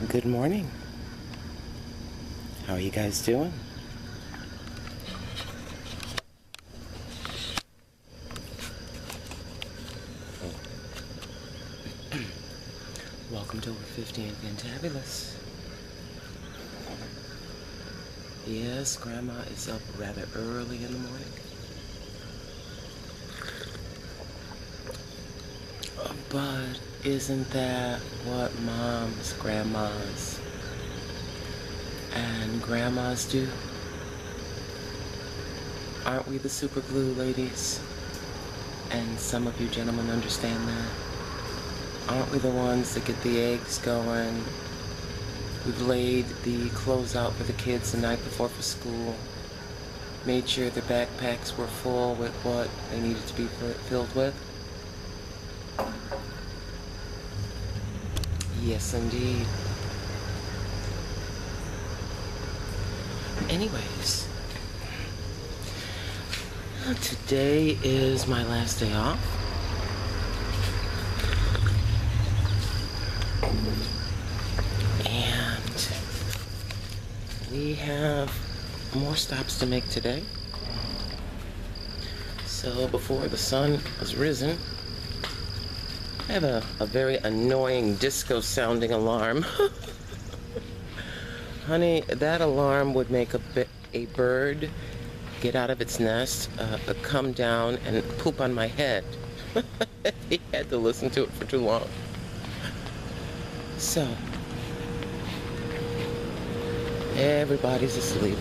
Good morning. How are you guys doing? Welcome to over 50 and Fantabulous. Yes, Grandma is up rather early in the morning. But isn't that what moms, grandmas, and grandmas do? Aren't we the super glue ladies? And some of you gentlemen understand that. Aren't we the ones that get the eggs going? We've laid the clothes out for the kids the night before for school. Made sure their backpacks were full with what they needed to be filled with. Yes, indeed. Anyways, today is my last day off. And we have more stops to make today. So before the sun has risen, I have a very annoying disco sounding alarm. Honey, that alarm would make a bird get out of its nest, come down and poop on my head. He had to listen to it for too long. So, everybody's asleep.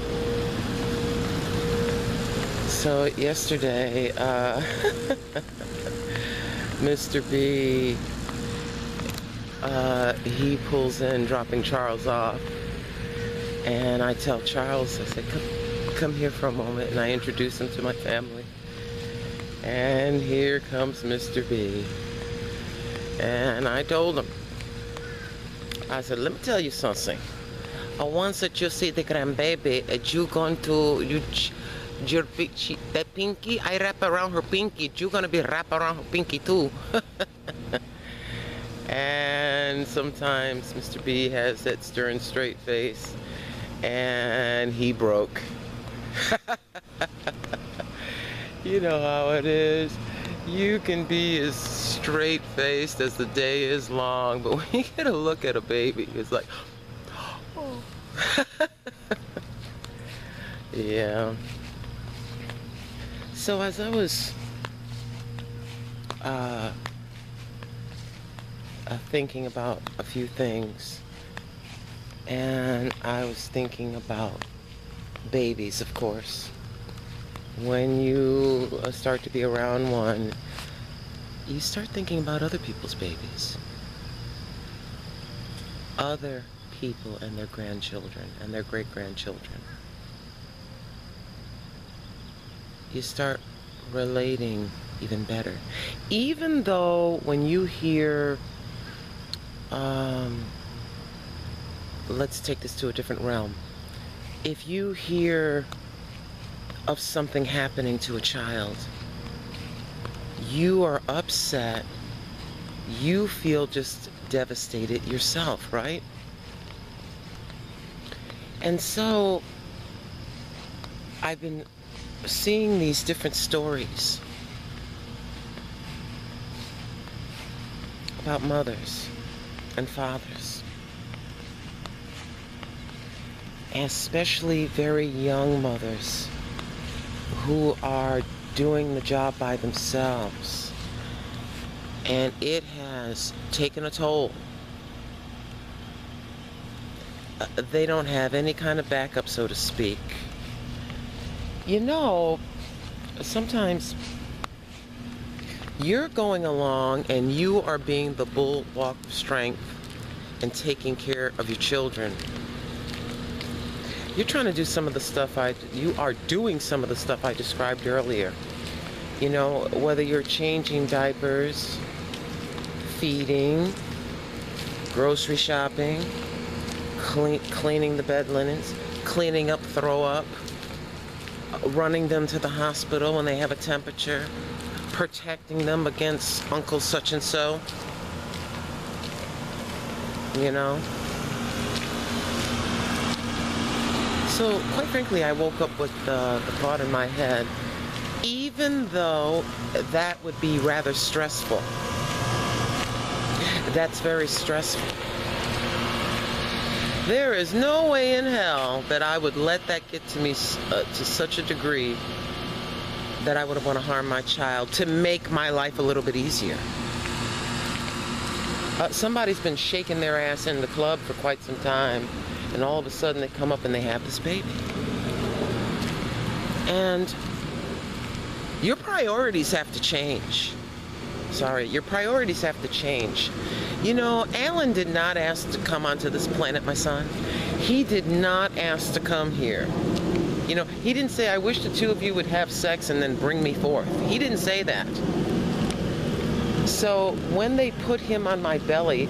So yesterday, Mr. B, he pulls in, dropping Charles off. And I tell Charles, I said, come here for a moment. And I introduce him to my family. And here comes Mr. B. And I told him, I said, let me tell you something. Once that you see the grandbaby, you going to, that pinky, I wrap around her pinky, you're going to be wrapped around her pinky too. And sometimes Mr. B has that stern, straight face, and he broke. You know how it is. You can be as straight-faced as the day is long, but when you get a look at a baby, it's like, oh. Yeah. So as I was thinking about a few things, and I was thinking about babies, of course. When you start to be around one, you start thinking about other people's babies. Other people and their grandchildren and their great-grandchildren. You start relating even better. Even though when you hear, let's take this to a different realm. If you hear of something happening to a child, you are upset, you feel just devastated yourself, right? And so I've been seeing these different stories about mothers and fathers, especially very young mothers who are doing the job by themselves, and it has taken a toll. They don't have any kind of backup, so to speak. You know, sometimes you're going along and you are being the bulwark of strength and taking care of your children. You're trying to do some of the stuff you are doing some of the stuff I described earlier. You know, whether you're changing diapers, feeding, grocery shopping, cleaning the bed linens, cleaning up throw up, running them to the hospital when they have a temperature, protecting them against Uncle such and so. You know? So, quite frankly, I woke up with the thought in my head, even though that would be rather stressful, that's very stressful. There is no way in hell that I would let that get to me to such a degree that I would want to harm my child to make my life a little bit easier. Somebody's been shaking their ass in the club for quite some time, and all of a sudden they come up and they have this baby. And your priorities have to change. Your priorities have to change. You know, Alan did not ask to come onto this planet, my son. He did not ask to come here. You know, he didn't say, I wish the two of you would have sex and then bring me forth. He didn't say that. So when they put him on my belly,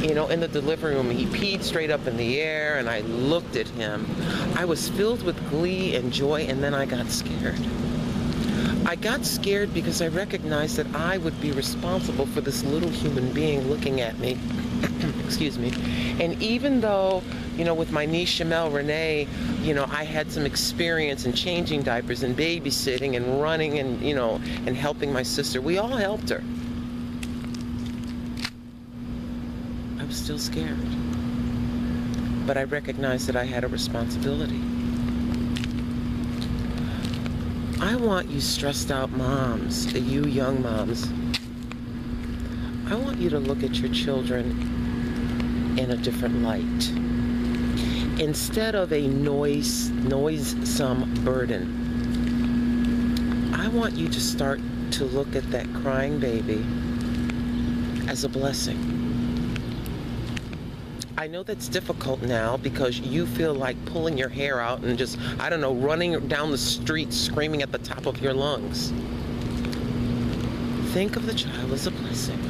you know, in the delivery room, he peed straight up in the air, and I looked at him. I was filled with glee and joy, and then I got scared. I got scared because I recognized that I would be responsible for this little human being looking at me. Excuse me. And even though, you know, with my niece Shamel Renee, you know, I had some experience in changing diapers and babysitting and running and, you know, and helping my sister. We all helped her. I was still scared. But I recognized that I had a responsibility. I want you stressed out moms, you young moms, I want you to look at your children in a different light. Instead of a noisome burden, I want you to start to look at that crying baby as a blessing. I know that's difficult now because you feel like pulling your hair out and just, I don't know, running down the street screaming at the top of your lungs. Think of the child as a blessing.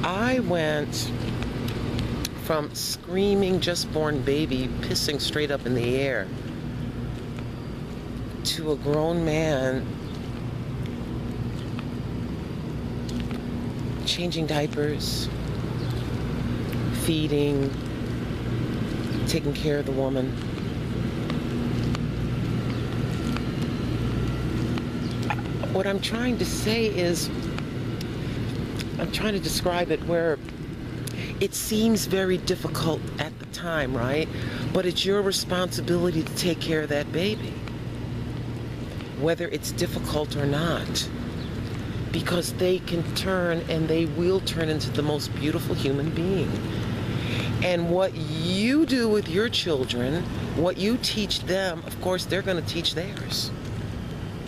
I went from screaming just born baby pissing straight up in the air to a grown man changing diapers, feeding, taking care of the woman. What I'm trying to say is, I'm trying to describe it where it seems very difficult at the time, right? But it's your responsibility to take care of that baby, whether it's difficult or not. Because they can turn, and they will turn into the most beautiful human being. And what you do with your children, what you teach them, of course, they're going to teach theirs.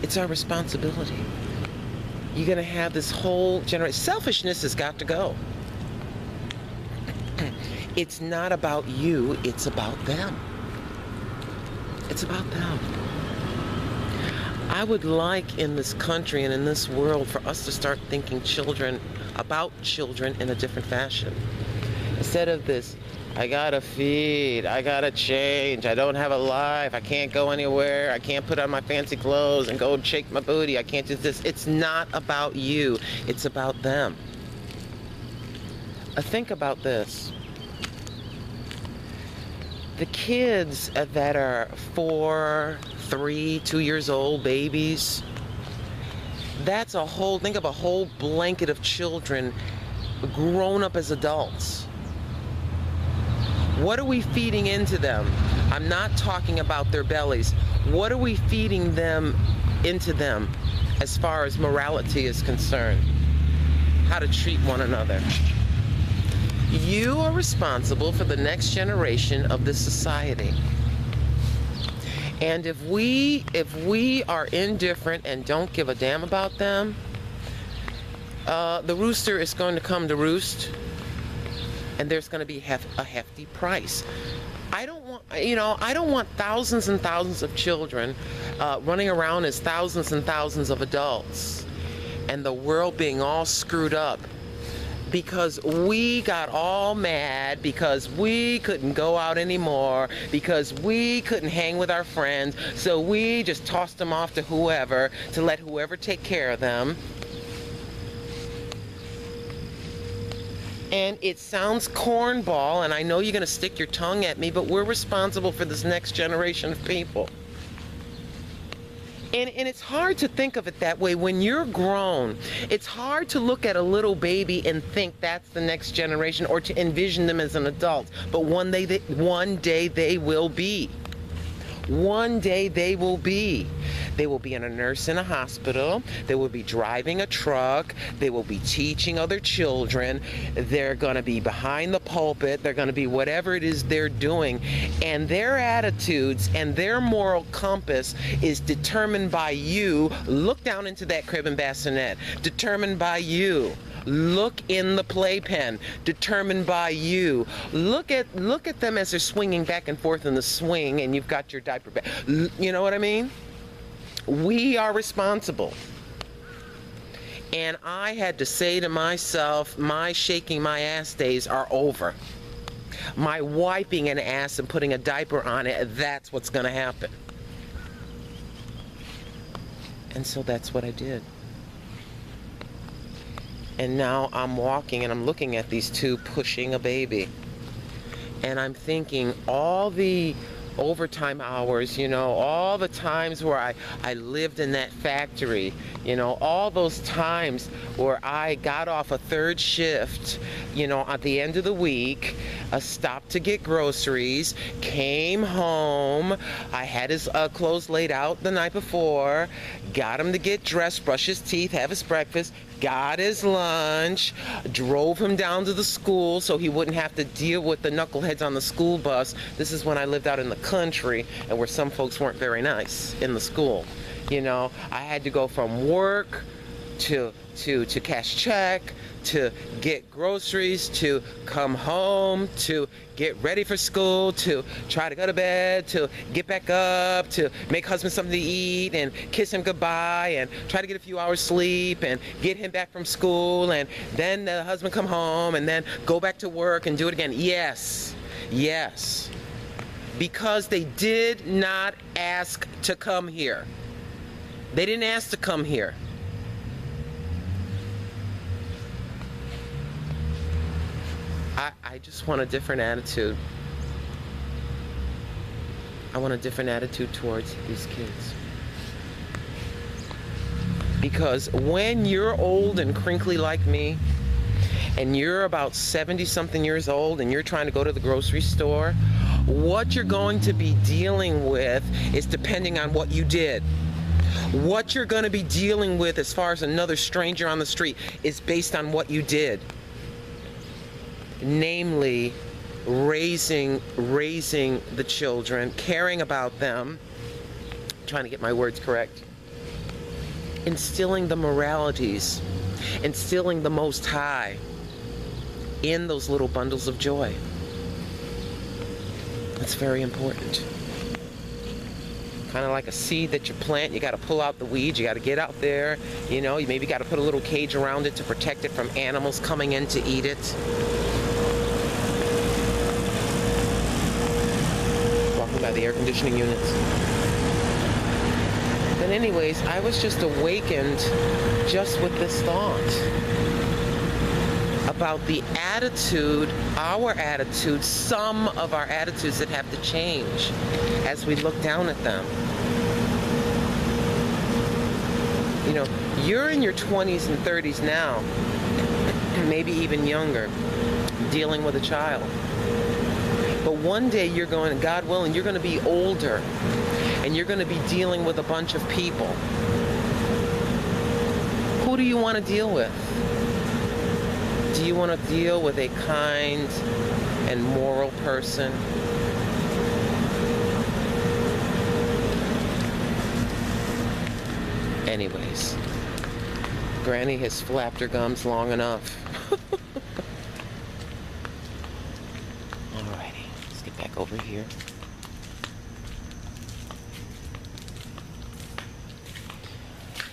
It's our responsibility. You're going to have this whole generation. Selfishness has got to go. It's not about you, it's about them. It's about them. I would like in this country and in this world for us to start thinking about children in a different fashion. Instead of this, I gotta feed, I gotta change, I don't have a life, I can't go anywhere, I can't put on my fancy clothes and go shake my booty, I can't do this. It's not about you, it's about them. Think about this. The kids that are 4, 3, 2 years old, babies, that's a whole, think of a whole blanket of children grown up as adults. What are we feeding into them? I'm not talking about their bellies. What are we feeding them into them as far as morality is concerned? How to treat one another. You are responsible for the next generation of this society. And if we are indifferent and don't give a damn about them, the rooster is going to come to roost, and there's going to be a hefty price. I don't want thousands and thousands of children running around as thousands and thousands of adults, and the world being all screwed up because we got all mad because we couldn't go out anymore, because we couldn't hang with our friends, so we just tossed them off to whoever, to let whoever take care of them. And it sounds cornball, and I know you're going to stick your tongue at me, but we're responsible for this next generation of people. And it's hard to think of it that way when you're grown. It's hard to look at a little baby and think that's the next generation, or to envision them as an adult. But one day they will be. One day they will be. They will be a nurse in a hospital. They will be driving a truck. They will be teaching other children. They're going to be behind the pulpit. They're going to be whatever it is they're doing. And their attitudes and their moral compass is determined by you. Look down into that crib and bassinet. Determined by you. Look in the playpen, determined by you. Look at them as they're swinging back and forth in the swing, and you've got your diaper back. You know what I mean? We are responsible. And I had to say to myself, my shaking my ass days are over. My wiping an ass and putting a diaper on it, that's what's going to happen. And so that's what I did. And now I'm walking and I'm looking at these two pushing a baby. And I'm thinking all the overtime hours, you know, all the times where I lived in that factory, you know, all those times where I got off a third shift, you know, at the end of the week, stopped to get groceries, came home, I had his clothes laid out the night before, got him to get dressed, brush his teeth, have his breakfast, got his lunch, drove him down to the school so he wouldn't have to deal with the knuckleheads on the school bus. This is when I lived out in the country and where some folks weren't very nice in the school. You know, I had to go from work to cash check, to get groceries, to come home, to get ready for school, to try to go to bed, to get back up, to make husband something to eat and kiss him goodbye and try to get a few hours sleep and get him back from school, and then the husband come home and then go back to work and do it again. Yes, yes. Because they did not ask to come here. They didn't ask to come here. I just want a different attitude. I want a different attitude towards these kids. Because when you're old and crinkly like me, and you're about 70-something years old, and you're trying to go to the grocery store, what you're going to be dealing with is depending on what you did. What you're going to be dealing with as far as another stranger on the street is based on what you did. Namely, raising the children, caring about them, trying to get my words correct, instilling the moralities, instilling the Most High in those little bundles of joy. That's very important. Kind of like a seed that you plant, you got to pull out the weeds, you got to get out there, you know, you maybe got to put a little cage around it to protect it from animals coming in to eat it. Walking by the air conditioning units. But anyways, I was just awakened just with this thought about the attitude, our attitude, some of our attitudes that have to change as we look down at them. You know, you're in your 20s and 30s now, maybe even younger, dealing with a child. But one day you're going, God willing, you're going to be older, and you're going to be dealing with a bunch of people. Who do you want to deal with? Do you want to deal with a kind and moral person? Anyways, Granny has flapped her gums long enough. Alrighty, let's get back over here.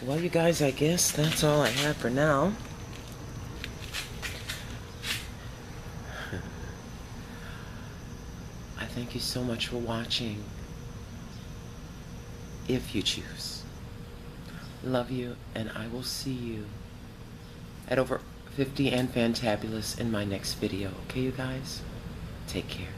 Well, you guys, I guess that's all I have for now. Thank you so much for watching, if you choose. Love you, and I will see you at over 50 and fantabulous in my next video. Okay, you guys? Take care.